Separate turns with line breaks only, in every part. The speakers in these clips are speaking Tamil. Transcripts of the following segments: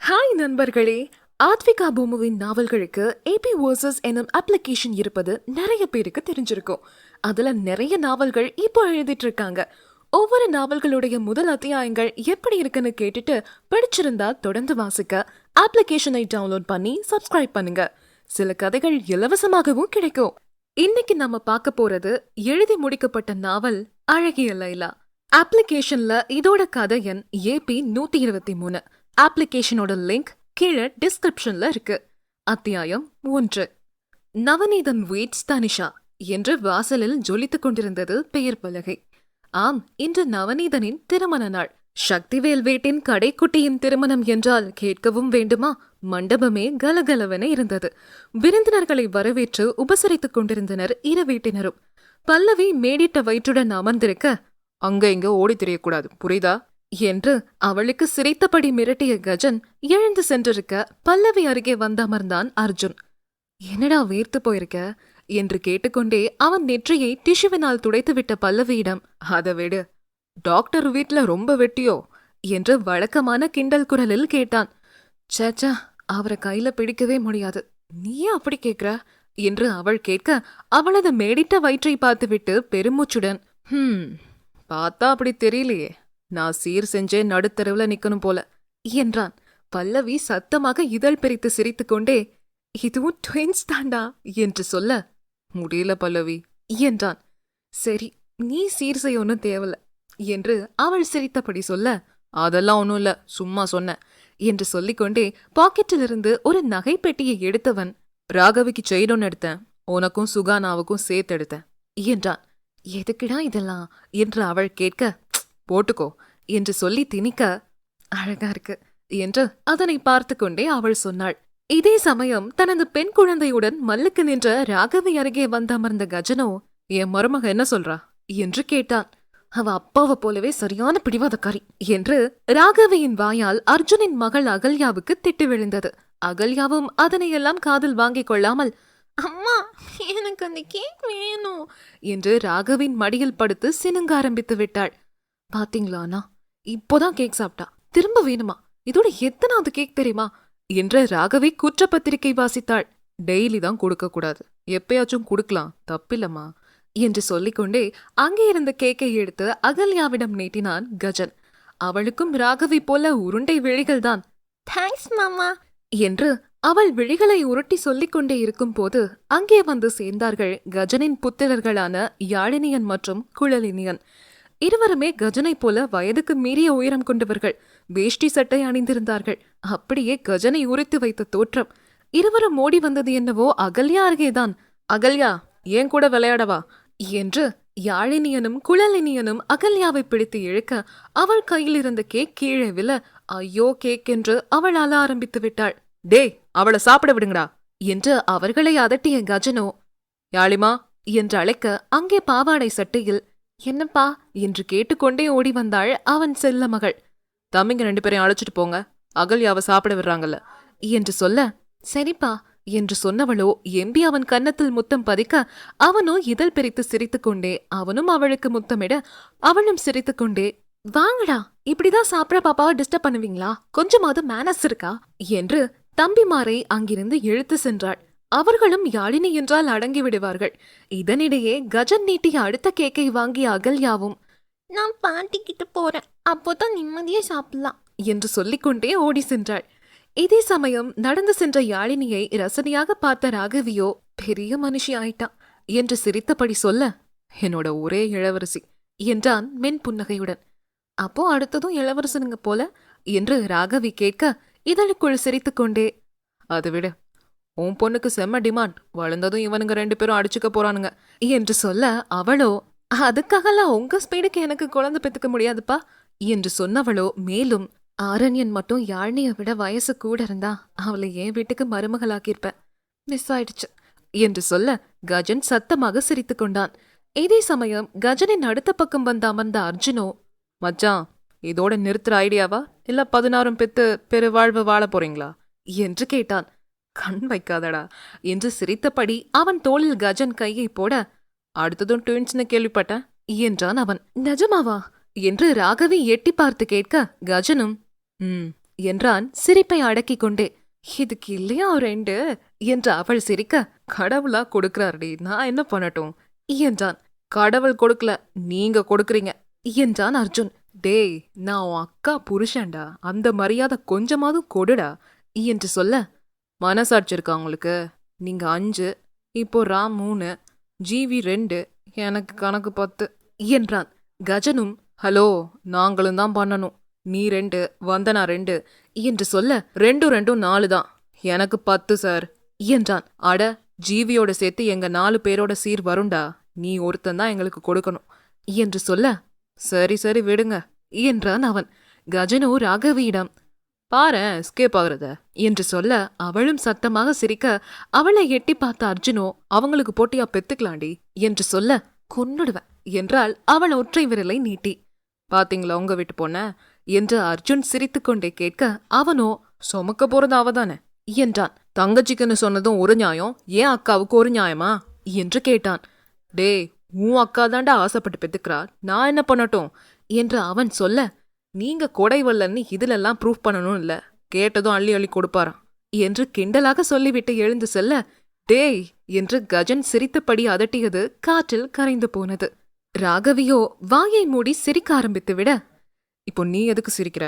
ஹாய் நண்பர்களே, ஆத்விகா பூமுவின் நாவல்களுக்கு ஏபி வர்சஸ் எனும் அப்ளிகேஷன் இருப்பது நிறைய பேருக்கு தெரிஞ்சிருக்கும். அதுல நிறைய நாவல்கள் இப்போ எழுதிட்டு இருக்காங்க. ஒவ்வொரு நாவல்களுடைய முதல் அத்தியாயங்கள் எப்படி இருக்குன்னு கேட்டுட்டு படிச்சிருந்தா தொடர்ந்து வாசிக்க அப்ளிகேஷனை டவுன்லோட் பண்ணி சப்ஸ்கிரைப் பண்ணுங்க. சில கதைகள் இலவசமாகவும் கிடைக்கும். இன்னைக்கு நம்ம பார்க்க போறது எழுதி முடிக்கப்பட்ட நாவல் அழகிய லைலா. அப்ளிகேஷன்ல இதோட கதை எண் ஏபி 123. அப்ளிகேஷனோட லிங்க் கீழே டிஸ்கிரிப்ஷன்ல இருக்கு. அத்தியாயம் 1. நவநீதன் வெயிட்ஸ் தனிஷா என்று வாசலில் ஜொலித்துக் கொண்டிருந்தது பெயர் பலகை. ஆம், இன்று நவநீதனின் திருமண நாள். சக்திவேல் வீட்டின் கடைக்குட்டியின் திருமணம் என்றால் கேட்கவும் வேண்டுமா? மண்டபமே கலகலவென இருந்தது. விருந்தினர்களை வரவேற்று உபசரித்துக் கொண்டிருந்தனர் இரு வீட்டினரும். பல்லவி மேடிட்ட வயிற்றுடன் அமர்ந்திருக்க, அங்க இங்க ஓடி தெரியக்கூடாது, புரியுதா என்று அவளுக்கு சிரித்தபடி மிரட்டிய கஜன் எழுந்து சென்றிருக்க பல்லவி அருகே வந்தமர்ந்தான் அர்ஜுன். என்னடா வேர்த்து போயிருக்க என்று கேட்டுக்கொண்டே அவன் நெற்றியை டிஷ்யூவினால் துடைத்துவிட்ட பல்லவியிடம், அதை விடு, டாக்டர் வீட்ல ரொம்ப வெட்டியோ என்று வழக்கமான கிண்டல் குரலில் கேட்டான். சேச்சா, அவரை கையில பிடிக்கவே முடியாது, நீயே அப்படி கேக்குற என்று அவள் கேட்க அவளது மேடிட்ட வயிற்றை பார்த்துவிட்டு பெருமூச்சுடன், பார்த்தா அப்படி தெரியலையே, நான் சீர் செஞ்சே நடுத்தருவுல நிக்கணும் போல என்றான். பல்லவி சத்தமாக இதழ் பிரித்து சிரித்துக்கொண்டே, இதுவும் ட்வின்ஸ் தாண்டா என்று சொல்ல, முடியல பல்லவி என்றான். சரி, நீ சீர் செய்ய ஒன்னும் தேவல என்று அவள் சிரித்தபடி சொல்ல, அதெல்லாம் ஒன்னும் இல்ல, சும்மா சொன்ன என்று சொல்லிக்கொண்டே பாக்கெட்டிலிருந்து ஒரு நகை பெட்டியை எடுத்தவன், ராகவிக்கு செயின் எடுத்தேன், உனக்கும் சுகானாவுக்கும் சேர்த்து எடுத்தேன் என்றான். எதுக்குடா இதெல்லாம் என்று அவள் கேட்க, போட்டுக்கோ என்று சொல்லி திணிக்க, அழகா இருக்கு என்று அதனை பார்த்து கொண்டே அவள் சொன்னாள். இதே சமயம் தனது பெண் குழந்தையுடன் மல்லுக்கு நின்ற ராகவி அருகே வந்தமர்ந்த கஜனோ, என் மருமக என்ன சொல்றா என்று கேட்டான். அவ அப்பாவை போலவே சரியான பிடிவாதக்காரி என்று ராகவியின் வாயால் அர்ஜுனின் மகள் அகல்யாவுக்கு திட்டு விழுந்தது. அகல்யாவும் அதனையெல்லாம் காதில் வாங்கிக் கொள்ளாமல், அம்மா எனக்கு அந்த கேக் வேணும் என்று ராகவின் மடியில் படுத்து சினுங்க ஆரம்பித்து விட்டாள். பாத்தீங்களானா, இப்போதான் கேக் சாப்பிட்டா, திரும்ப வேணுமா? இதோட எத்தனாவது கேக் தெரியுமா என்று ராகவி குற்றப்பத்திரிகை வாசித்தாள். டெய்லி தான் கொடுக்க கூடாது, எப்பயாச்சும் கொடுக்கலாம், தப்பில்லம்மா என்று சொல்லிக்கொண்டே அங்கே இருந்த கேக்கை எடுத்து அகல்யாவிடம் நீட்டினான் கஜன். அவளுக்கும் ராகவி போல உருண்டை விழிகள் தான். தேங்க்ஸ் மாமா என்று அவள் விழிகளை உருட்டி சொல்லிக் கொண்டே இருக்கும் போது அங்கே வந்து சேர்ந்தார்கள் கஜனின் புத்திரர்களான யாழினியன் மற்றும் குழலினியன். இருவருமே கஜனை போல வயதுக்கு மீறிய உயரம் கொண்டவர்கள். வேஷ்டி சட்டை அணிந்திருந்தார்கள். அப்படியே கஜனை உரித்து வைத்த தோற்றம். இருவரும் ஓடி வந்தது என்னவோ அகல்யா அருகேதான். அகல்யா, ஏன் கூட விளையாடவா என்று யாழினியனும் குழலினியனும் அகல்யாவை பிடித்து இழுக்க அவள் கையில் இருந்த கேக் கீழே விழ, ஐயோ கேக் என்று அவள் அழ ஆரம்பித்து விட்டாள். டேய், அவளை சாப்பிட விடுங்கடா என்று அவர்களை அதட்டிய கஜனோ, யாழிமா என்று அழைக்க அங்கே பாவாடை சட்டையில், என்னப்பா என்று கேட்டுக்கொண்டே ஓடி வந்தாள் அவன் செல்ல மகள். தம்பிங்க 2 பேரையும் அழைச்சிட்டு போங்க, அகல்யாவை சாப்பிட விடுறாங்கல்ல என்று சொல்ல, சரிப்பா என்று சொன்னவளோ எம்பி அவன் கன்னத்தில் முத்தம் பதிக்க அவனோ இதழ் பிரித்து சிரித்துக்கொண்டே அவனும் அவளுக்கு முத்தமிட அவளும் சிரித்துக்கொண்டே, வாங்கடா, இப்படிதான் சாப்பிட பாப்பாவை டிஸ்டர்ப் பண்ணுவீங்களா, கொஞ்சமாவது மேனஸ் இருக்கா என்று தம்பிமாரை அங்கிருந்து இழுத்து சென்றாள். அவர்களும் யாழினி என்றால் அடங்கி விடுவார்கள். இதனிடையே கஜன் நீட்டிய அடுத்த கேக்கை வாங்கிய அகல்யாவும், நான் பாட்டிக்கிட்டு போறேன், அப்போதான் நிம்மதியே சாப்பிடலாம் என்று சொல்லிக்கொண்டே ஓடி சென்றாள். இதே சமயம் நடந்து சென்ற யாழினியை ரசனையாக பார்த்த ராகவியோ, பெரிய மனுஷி ஆயிட்டா என்று சிரித்தபடி சொல்ல, என்னோட ஒரே இளவரசி என்றான் மென் புன்னகையுடன். அப்போ அடுத்ததும் இளவரசனுங்க போல என்று ராகவி கேட்க இதழுக்குள் சிரித்துக்கொண்டே, அதை விட உன் பொண்ணுக்கு செம்ம டிமாண்ட், வளர்ந்ததும் இவனுங்க 2 பேரும் அடிச்சுக்க போறானுங்க என்று சொல்ல அவளோ, அதுக்காகலாம் உங்க ஸ்பீடுக்கு எனக்கு குழந்தை பெத்துக்க முடியாதுப்பா என்று சொன்னவளோ மேலும், ஆரண்யன் மட்டும் யாழ்னியை விட வயசு கூட இருந்தா அவளை என் வீட்டுக்கு மருமகளாக்கியிருப்பேன், மிஸ் ஆயிடுச்சு என்று சொல்ல கஜன் சத்தமாக சிரித்து கொண்டான். இதே சமயம் கஜனின் அடுத்த பக்கம் வந்து அமர்ந்த அர்ஜுனோ, மச்சான் இதோட நிறுத்துற ஐடியாவா இல்ல 16 பெத்து பெரு வாழ்வு வாழ போறீங்களா என்று கேட்டான். கண் வைக்காதடா என்று சிரித்தபடி அவன் தோளில் கஜன் கையை போட, அடுத்ததும் ட்வின்ஸ்னு கேள்விப்பட்டேன் என்றான் அவன். நிஜமாவா என்று ராகவி எட்டி பார்த்து கேட்க கஜனும், என்றான் சிரிப்பை அடக்கிக் கொண்டே. இதுக்கு இல்லையா ரெண்டு என்று அவள் சிரிக்க, கடவுளா கொடுக்கறாருடி, நான் என்ன பண்ணட்டும் என்றான். கடவுள் கொடுக்கல, நீங்க கொடுக்கறீங்க என்றான் அர்ஜுன். டேய், நான் உன் அக்கா புருஷன்டா, அந்த மரியாதை கொஞ்சமாவது கொடுடா என்று சொல்ல, மனசாட்சி இருக்கா உங்களுக்கு? நீங்க 5, இப்போ ராம் 3, ஜீவி 2, எனக்கு கணக்கு 10 என்றான். கஜனும், ஹலோ, நாங்களும் தான் பண்ணணும், நீ 2, வந்தனா 2 என்று சொல்ல, 2 2 4 தான், எனக்கு 10 சார் என்றான். அட, ஜீவியோட சேர்த்து எங்க 4 பேரோட சீர் வருண்டா, நீ ஒருத்தந்தான் எங்களுக்கு கொடுக்கணும் என்று சொல்ல, சரி சரி விடுங்க என்றான் அவன். கஜனு ராகவியிடம், பாரேன் ஸ்கேப் ஆகுறத என்று சொல்ல, அவளும் சத்தமாக சிரிக்க, அவளை எட்டி பார்த்த அர்ஜுனோ, அவங்களுக்கு போட்டியா பெத்துக்கலாண்டி என்று சொல்ல, கொன்னுடுவேன் என்றாள் அவள் ஒற்றை விரலை நீட்டி. பாத்தீங்களா உங்க வீட்டு பொண்ண என்று அர்ஜுன் சிரித்துக்கொண்டே கேட்க, அவனோ, சுமக்க போறது அவதானே என்றான். தங்கச்சிக்குன்னு சொன்னதும் ஒரு நியாயம், ஏன் அக்காவுக்கு ஒரு நியாயமா என்று கேட்டான். டே, உன் அக்கா தாண்டா ஆசைப்பட்டு பெத்துக்கிறா, நான் என்ன பண்ணட்டும் என்று அவன் சொல்ல, நீங்க கொடைவல்லன்னு இதுலெல்லாம் ப்ரூஃப் பண்ணணும் இல்ல, கேட்டதும் அள்ளி அள்ளி கொடுப்பாராம் என்று கிண்டலாக சொல்லிவிட்டு எழுந்து செல்ல, டேய் என்று கஜன் சிரித்தபடி அதட்டியது காற்றில் கரைந்து போனது. ராகவியோ வாயை மூடி சிரிக்க ஆரம்பித்து விட, இப்போ நீ எதுக்கு சிரிக்கிற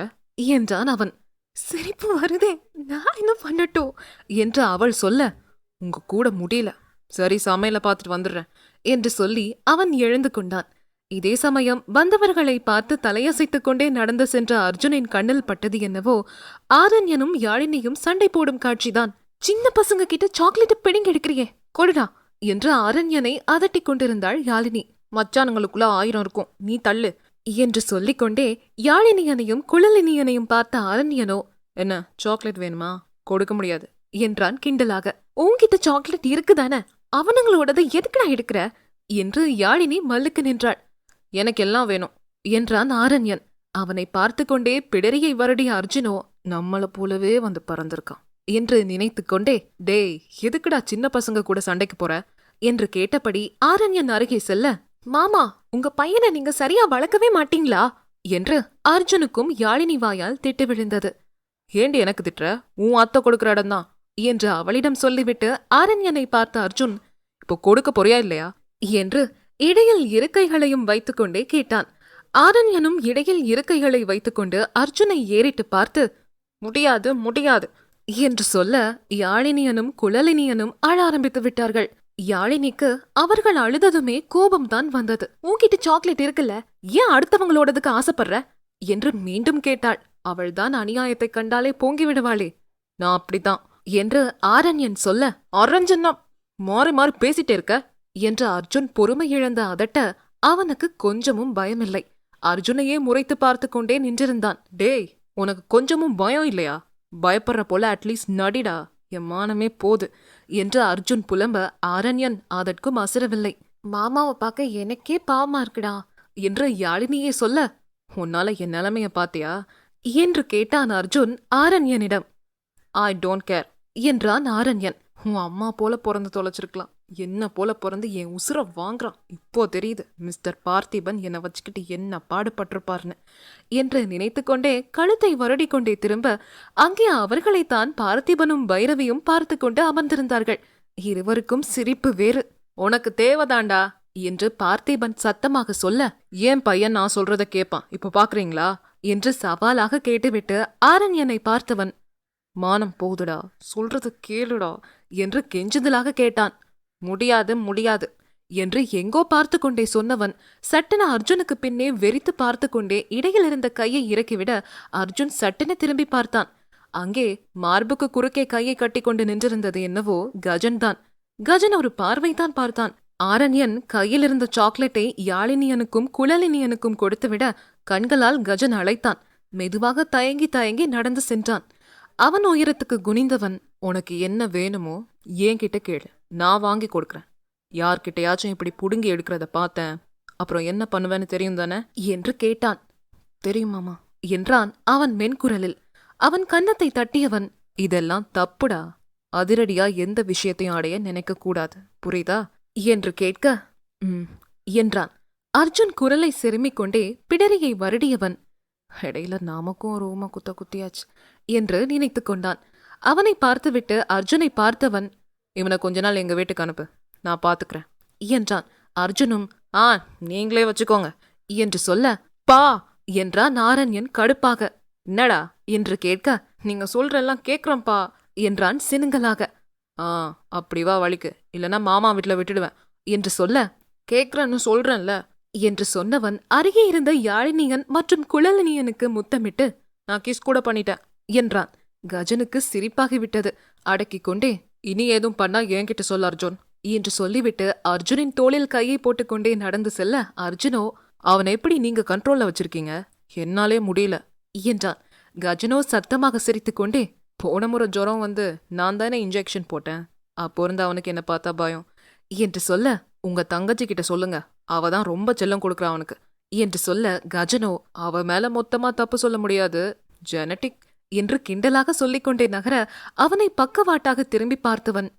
என்றான் அவன். சிரிப்பு வருதே, நான் என்ன பண்ணட்டும் என்று அவள் சொல்ல, உங்க கூட முடியல, சரி சமையல பார்த்துட்டு வந்துடுறேன் என்று சொல்லி அவன் எழுந்து கொண்டான். இதே சமயம் வந்தவர்களை பார்த்து தலையசைத்துக் கொண்டே நடந்து சென்ற அர்ஜுனின் கண்ணில் பட்டது என்னவோ, ஆரண்யனும் யாழினியும் சண்டை போடும் காட்சிதான். சின்ன பசங்க கிட்ட சாக்லேட் பிடிங்க எடுக்கிறியே, கொடுடா என்று ஆரண்யனை அதட்டி கொண்டிருந்தாள் யாழினி. மச்சானுங்களுக்குள்ள 1000 இருக்கும், நீ தள்ளு என்று சொல்லிக்கொண்டே யாழினியனையும் குழலினியனையும் பார்த்த ஆரண்யனோ, என்ன சாக்லேட் வேணுமா, கொடுக்க முடியாது என்றான் கிண்டலாக. உன்கிட்ட சாக்லேட் இருக்குதானே, அவனுங்களோடதை எதுக்குடா எடுக்கிற என்று யாழினி மல்லுக்கு நின்றாள். எனக்கெல்லாம் வேணும் என்றான் ஆரண்யன். அவனை பார்த்து கொண்டே பிடரியை வருடிய அர்ஜுனோ, நம்மள போலவே வந்து பறந்திருக்கான் என்று நினைத்து கொண்டே, டேய் எதுக்குடா சின்ன பசங்க கூட சண்டைக்கு போற என்று கேட்டபடி ஆரண்யன் அருகே செல்ல, மாமா, உங்க பையனை நீங்க சரியா வளர்க்கவே மாட்டீங்களா என்று அர்ஜுனுக்கும் யாழினி வாயால் திட்டு விழுந்தது. ஏண்டி எனக்கு திட்டுற, உன் அத்தை கொடுக்கிற இடம்தான் என்று அவளிடம் சொல்லிவிட்டு ஆரண்யனை பார்த்த அர்ஜுன், இப்போ கொடுக்க போறியா இல்லையா என்று இடையில் இருக்கைகளையும் வைத்துக்கொண்டே கேட்டான். ஆரண்யனும் இடையில் இருக்கைகளை வைத்துக்கொண்டு அர்ஜுனை ஏறிட்டு பார்த்து, முடியாது முடியாது என்று சொல்ல, யாழினியனும் குழலினியனும் அழ ஆரம்பித்து விட்டார்கள். யாழினிக்கு அவர்கள் அழுததுமே கோபம்தான் வந்தது. உன்கிட்ட சாக்லேட் இருக்குல்ல, ஏன் அடுத்தவங்களோடதுக்கு ஆசைப்படுற என்று மீண்டும் கேட்டாள். அவள்தான் அநியாயத்தை கண்டாலே பொங்கி விடுவாளே. நான் அப்படித்தான் என்று ஆரண்யன் சொல்ல, அரஞ்சன்னா மாறி மாறி பேசிட்டே இருக்க என்று அர்ஜுன் பொறுமை இழந்த அதட்ட, அவனுக்கு கொஞ்சமும் பயமில்லை. அர்ஜுனையே முறைத்து பார்த்து கொண்டே நின்றிருந்தான். டேய், உனக்கு கொஞ்சமும் பயம் இல்லையா, பயப்படுற போல அட்லீஸ்ட் நடிடா, என் மானமே போது என்று அர்ஜுன் புலம்ப, ஆரண்யன் அதற்கும் அசரவில்லை. மாமாவை பார்க்க எனக்கே பாவமா இருக்குடா என்று யாழினியே சொல்ல, உன்னால என் நிலைமைய பாத்தியா என்று கேட்டான் அர்ஜுன் ஆரண்யனிடம். ஐ டோன்ட் கேர் என்றான் ஆரண்யன். உன் அம்மா போல பிறந்து தொலைச்சிருக்கலாம், என்ன போல பிறந்து என் உசுர வாங்குறான், இப்போ தெரியுது மிஸ்டர் பார்த்திபன் என்னை வச்சுக்கிட்டு என்ன பாடுபட்டிருப்பார்னு என்று நினைத்து கொண்டே கழுத்தை வருடி கொண்டே திரும்ப, அங்கே அவர்களைத்தான் பார்த்திபனும் பைரவியும் பார்த்து கொண்டு அமர்ந்திருந்தார்கள். இருவருக்கும் சிரிப்பு வேறு. உனக்கு தேவதாண்டா என்று பார்த்திபன் சத்தமாக சொல்ல, ஏன் பையன் நான் சொல்றத கேட்பான், இப்ப பாக்குறீங்களா என்று சவாலாக கேட்டுவிட்டு ஆரண்யனை பார்த்தவன், மானம் போதுடா, சொல்றது கேளுடா என்று கெஞ்சுதலாக கேட்டான். முடியாது முடியாது என்று எங்கோ பார்த்து கொண்டே சொன்னவன் சட்டென அர்ஜுனுக்கு பின்னே வெறித்து பார்த்து கொண்டே இடையில் இருந்த கையை இறக்கிவிட, அர்ஜுன் சட்டென திரும்பி பார்த்தான். அங்கே மார்புக்கு குறுக்கே கையை கட்டி கொண்டு நின்றிருந்தது என்னவோ கஜன் தான். கஜன் ஒரு பார்வைதான் பார்த்தான். ஆரண்யன் கையில் இருந்த சாக்லேட்டை யாழினியனுக்கும் குழலினியனுக்கும் கொடுத்துவிட, கண்களால் கஜன் அழைத்தான். மெதுவாக தயங்கி தயங்கி நடந்து சென்றான். அவன் உயரத்துக்கு குனிந்தவன், உனக்கு என்ன வேணுமோ என்கிட்ட கேளு, நான் வாங்கி கொடுக்கறேன். யார்கிட்டயாச்சும் இப்படி புடுங்கி எடுக்கிறத பார்த்தேன், அப்புறம் என்ன பண்ணுவேன்னு தெரியும் தானே என்று கேட்டான். தெரியுமாமா என்றான் அவன் மென்குரலில். அவன் கன்னத்தை தட்டியவன், இதெல்லாம் தப்புடா, அதிரடியா எந்த விஷயத்தையும் அடைய நினைக்க கூடாது, புரியுதா என்று கேட்க, என்றான். அர்ஜுன் குரலை செருமிக் கொண்டே பிடரியை வருடியவன், இடையில நமக்கும் ஒரு ஊம குத்தியாச்சு என்று நினைத்து கொண்டான். அவனை பார்த்துவிட்டு அர்ஜுனை பார்த்தவன், இவனை கொஞ்ச நாள் எங்க வீட்டுக்கு அனுப்பு, நான் பாத்துக்கிறேன் என்றான். அர்ஜுனும் நீங்களே வச்சுக்கோங்க என்று சொல்ல, பா என்றான் ஆரண்யன் கடுப்பாக. என்னடா என்று கேட்க, நீங்க சொல்றெல்லாம் கேக்குறப்பா என்றான் சினுங்கலாக. அப்படி வா வழிக்கு, இல்லனா மாமா வீட்டுல விட்டுடுவேன் என்று சொல்ல, கேக்குறன்னு சொல்றேன்ல என்று சொன்னவன் அருகே இருந்த யாழினியன் மற்றும் குழலினியனுக்கு முத்தமிட்டு, நான் கிஸ் கூட பண்ணிட்டேன் என்றான். கஜனுக்கு சிரிப்பாகிவிட்டது. அடக்கிக் கொண்டே, இனி ஏதும் பண்ணா என்கிட்ட சொல்ல அர்ஜுன் என்று சொல்லிவிட்டு அர்ஜுனின் தோளில் கையை போட்டுக்கொண்டே நடந்து செல்ல, அர்ஜுனோ, அவனை எப்படி நீங்க கண்ட்ரோல்ல வச்சிருக்கீங்க, என்னாலே முடியல என்றான். கஜனோ சத்தமாக சிரித்துக்கொண்டே, போன முறை ஜுரம் வந்து நான் தானே இன்ஜெக்ஷன் போட்டேன், அப்போ இருந்து அவனுக்கு என்ன பார்த்தா பயம் என்று சொல்ல, உங்க தங்கச்சி கிட்ட சொல்லுங்க, அவதான் ரொம்ப செல்லம் கொடுக்குறா அவனுக்கு என்று சொல்ல, கஜனோ, அவ மேல மொத்தமா தப்பு சொல்ல முடியாது, ஜெனட்டிக் என்று கிண்டலாக சொல்லிக்கொண்டே நகர, அவனை பக்கவாட்டாக திரும்பி பார்த்தவன்,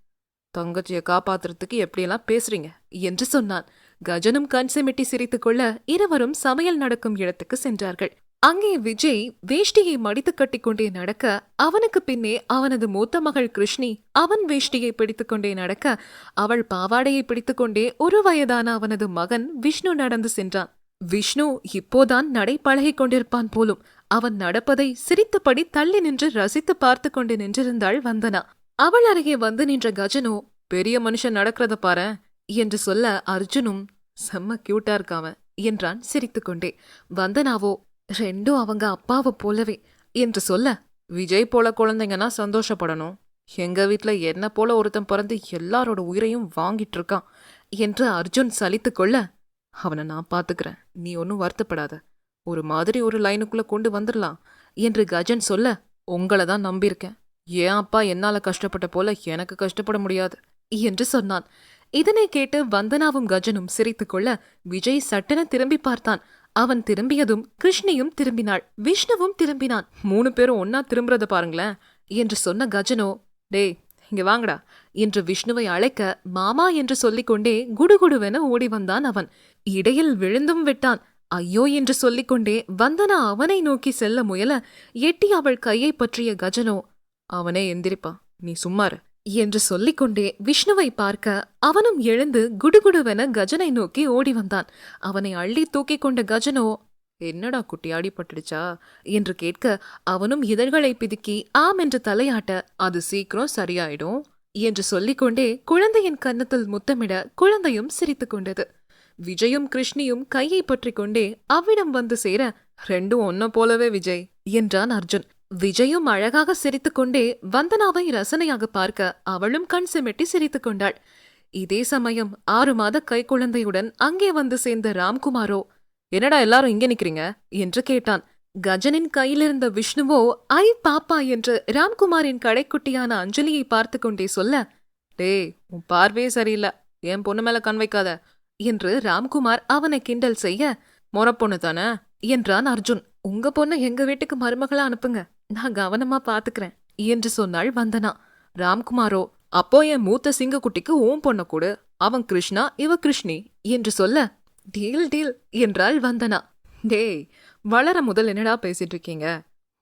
தங்கச்சியை காப்பாத்துறதுக்கு எப்படியெல்லாம் பேசுறீங்க என்று சொன்னான். கஜனும் கண் சிமிட்டி சிரித்துக்கொள்ள இருவரும் சமையல் நடக்கும் இடத்துக்கு சென்றார்கள். அங்கே விஜய் வேஷ்டியை மடித்து கட்டிக்கொண்டே நடக்க, அவனுக்கு பின்னே அவனது மூத்த மகள் கிருஷ்ணி அவன் வேஷ்டியை பிடித்துக்கொண்டே நடக்க, அவள் பாவாடையை பிடித்துக்கொண்டே ஒரு வயதான அவனது மகன் விஷ்ணு நடந்து சென்றான். விஷ்ணு இப்போதான் நடை பழகிக் கொண்டிருப்பான் போலும். அவன் நடப்பதை சிரித்தபடி தள்ளி நின்று ரசித்து பார்த்து கொண்டு நின்றிருந்தாள் வந்தனா. அவள் அருகே வந்து நின்ற கஜனோ, பெரிய மனுஷன் நடக்கிறத பாரு என்று சொல்ல, அர்ஜுனும், செம்ம கியூட்டா இருக்காவன் என்றான் சிரித்துக்கொண்டே. வந்தனாவோ, ரெண்டும் அவங்க அப்பாவை போலவே என்று சொல்ல, விஜய் போல குழந்தைங்கன்னா சந்தோஷப்படணும், எங்க வீட்டுல என்ன போல ஒருத்தன் பிறந்து எல்லாரோட உயிரையும் வாங்கிட்டு இருக்கான் என்று அர்ஜுன் சலித்து கொள்ள, அவனை நான் பாத்துக்கிறேன், நீ ஒன்னும் வருத்தப்படாத, ஒரு மாதிரி ஒரு லைனுக்குள்ள கொண்டு வந்துடலாம் என்று கஜன் சொல்ல, உங்களை தான் நம்பியிருக்கேன், ஏன் அப்பா என்னால கஷ்டப்பட்ட போல எனக்கு கஷ்டப்பட முடியாது என்று சொன்னான். இதனை கேட்டு வந்தனாவும் கஜனும் சிரித்துக்கொள்ள, விஜய் சட்டென திரும்பி பார்த்தான். அவன் திரும்பியதும் கிருஷ்ணியும் திரும்பினாள், விஷ்ணுவும் திரும்பினான். 3 பேரும் ஒன்னா திரும்புறத பாருங்களேன் என்று சொன்ன கஜனோ, டேய் இங்க வாங்கடா என்று விஷ்ணுவை அழைக்க, மாமா என்று சொல்லிக்கொண்டே குடுகுடுவென ஓடி வந்தான் அவன். இடையில் விழுந்தும் விட்டான். ஐயோ என்று சொல்லிக்கொண்டே வந்தனா அவனை நோக்கி செல்ல முயல, எட்டி அவள் கையை பற்றிய கஜனோ, அவனே எந்திரிப்பா, நீ சும்மாரு என்று சொல்லிக்கொண்டே விஷ்ணுவை பார்க்க, அவனும் எழுந்து குடுகுடுவென கஜனை நோக்கி ஓடி வந்தான். அவனை அள்ளி தூக்கிக் கொண்ட கஜனோ, என்னடா குட்டி அடிபட்டுடுச்சா என்று கேட்க, அவனும் இதழ்களை பிதுக்கி ஆம் என்று தலையாட்ட, அது சீக்கிரம் சரியாயிடும் என்று சொல்லிக்கொண்டே குழந்தையின் கன்னத்தில் முத்தமிட, குழந்தையும் சிரித்துக் கொண்டது. விஜயும் கிருஷ்ணியும் கையை பற்றி கொண்டே அவ்விடம் வந்து சேர, ரெண்டும் ஒன்ன போலவே விஜய் என்றான் அர்ஜுன். விஜயும் அழகாக சிரித்துக்கொண்டே வந்தனாவை ரசனையாக பார்க்க, அவளும் கண் சிமிட்டி சிரித்துக் கொண்டாள். இதே சமயம் 6 மாத கைக்குழந்தையுடன் அங்கே வந்து சேர்ந்த ராம்குமாரோ, என்னடா எல்லாரும் இங்கே நிக்கிறீங்க என்று கேட்டான். கஜனின் கையிலிருந்த விஷ்ணுவோ, ஐ பாப்பா என்று ராம்குமாரின் கடைக்குட்டியான அஞ்சலியை பார்த்து கொண்டே சொல்ல, டேய் உன் பார்வையே சரியில்லை, என் பொண்ணு மேல கண் வைக்காத என்று ராம்குமார் அவனை கிண்டல் செய்ய, மொறப்பொண்ணு தானே என்றான் அர்ஜுன். உங்க பொண்ணு எங்க வீட்டுக்கு மருமகளா அனுப்புங்க, நான் கவனமா பாத்துக்கிறேன் என்று சொன்னாள் வந்தனா. ராம்குமாரோ, அப்போ என் மூத்த சிங்கக்குட்டிக்கு ஓம் பொண்ண கூடு, அவன் கிருஷ்ணா இவ கிருஷ்ணி என்று சொல்ல, டீல் டீல் என்றாள் வந்தனா. டேய் வளர முதல் என்னடா பேசிட்டு இருக்கீங்க,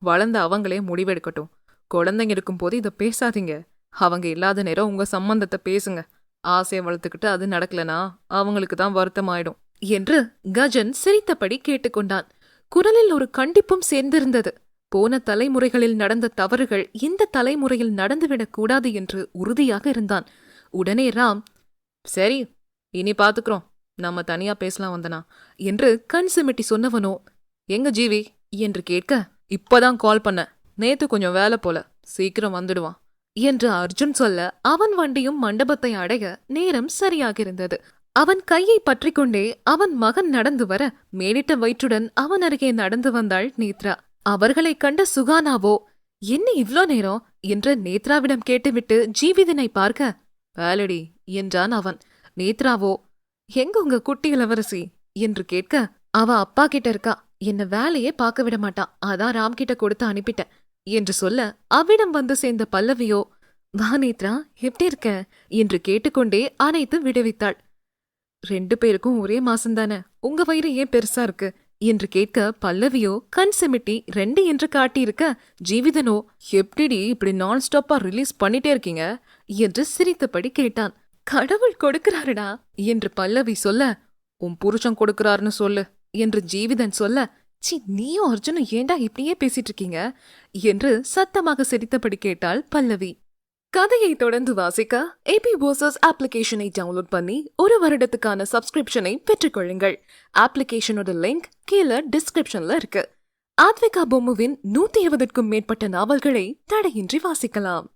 வளர்ந்த அவங்களே முடிவெடுக்கட்டும், குழந்தைங்க இருக்கும் போது இதை பேசாதீங்க, அவங்க இல்லாத நேரம் உங்க சம்பந்தத்தை பேசுங்க, ஆசையை வளர்த்துக்கிட்டு அது நடக்கலனா அவங்களுக்கு தான் வருத்தமாயிடும் என்று கஜன் சிரித்தபடி கேட்டுக்கொண்டான். குரலில் ஒரு கண்டிப்பும் சேர்ந்திருந்தது. போன தலைமுறைகளில் நடந்த தவறுகள் இந்த தலைமுறையில் நடந்துவிடக் கூடாது என்று உறுதியாக இருந்தான். உடனே ராம், சரி இனி பாத்துக்கிறோம், நம்ம தனியா பேசலாம் வந்தனா என்று கண் சிமிட்டி சொன்னவனோ, எங்க ஜீவி என்று கேட்க, இப்பதான் கால் பண்ண, நேத்து கொஞ்சம் வேலை போல, சீக்கிரம் வந்துடுவான் என்று அர்ஜுன் சொல்ல, அவன் வண்டியும் மண்டபத்தை அடைய நேரம் சரியாக இருந்தது. அவன் கையை பற்றி கொண்டே அவன் மகன் நடந்து வர, மேலிட்ட வயிற்றுடன் அவன் அருகே நடந்து வந்தாள் நேத்ரா. அவர்களை கண்ட சுகானாவோ, என்ன இவ்ளோ நேரம் என்று நேத்ராவிடம் கேட்டுவிட்டு ஜீவிதனை பார்க்க, வேலடி என்றான் அவன். நேத்ராவோ, எங்க உங்க குட்டி இளவரசி என்று கேட்க, அவ அப்பா கிட்ட இருக்கா, என்ன வேலையே பார்க்க விட மாட்டான், அதான் ராம் கிட்ட கொடுத்து அனுப்பிட்டேன் என்று சொல்ல, அவ்விடம் வந்து சேர்ந்த பல்லவியோ, வா நேத்ரா எப்படி இருக்க என்று கேட்டுக்கொண்டே அனைத்து விடுவித்தாள். 2 பேருக்கும் ஒரே மாசம்தானே, உங்க வயிறு ஏன் பெருசா இருக்கு என்று கேட்க பல்லவியோ கண் சிமிட்டி 2 என்று காட்டியிருக்க, ஜீவிதனோ எப்படிடி இப்படி நான் ஸ்டாப்பா ரிலீஸ் பண்ணிட்டே இருக்கீங்க என்று சிரித்தபடி கேட்டான். கடவுள் கொடுக்கிறாருடா என்று பல்லவி சொல்ல, உன் புருஷன் கொடுக்கிறாருன்னு சொல்லு என்று ஜீவிதன் சொல்ல, சி நீயும் அர்ஜுனும் ஏண்டா இப்படியே பேசிட்டு இருக்கீங்க என்று சத்தமாக சிரித்தபடி கேட்டாள் பல்லவி. கதையை தொடர்ந்து வாசிக்க ஏபி வர்சஸ் அப்ளிகேஷனை டவுன்லோட் பண்ணி 1 வருடத்துக்கான சப்ஸ்கிரிப்ஷனை பெற்றுக்கொள்ளுங்கள். அப்ளிகேஷனோட லிங்க் கீழே டிஸ்கிரிப்ஷன்ல இருக்கு. ஆத்விகா பொம்முவின் 120க்கும் மேற்பட்ட நாவல்களை தடையின்றி வாசிக்கலாம்.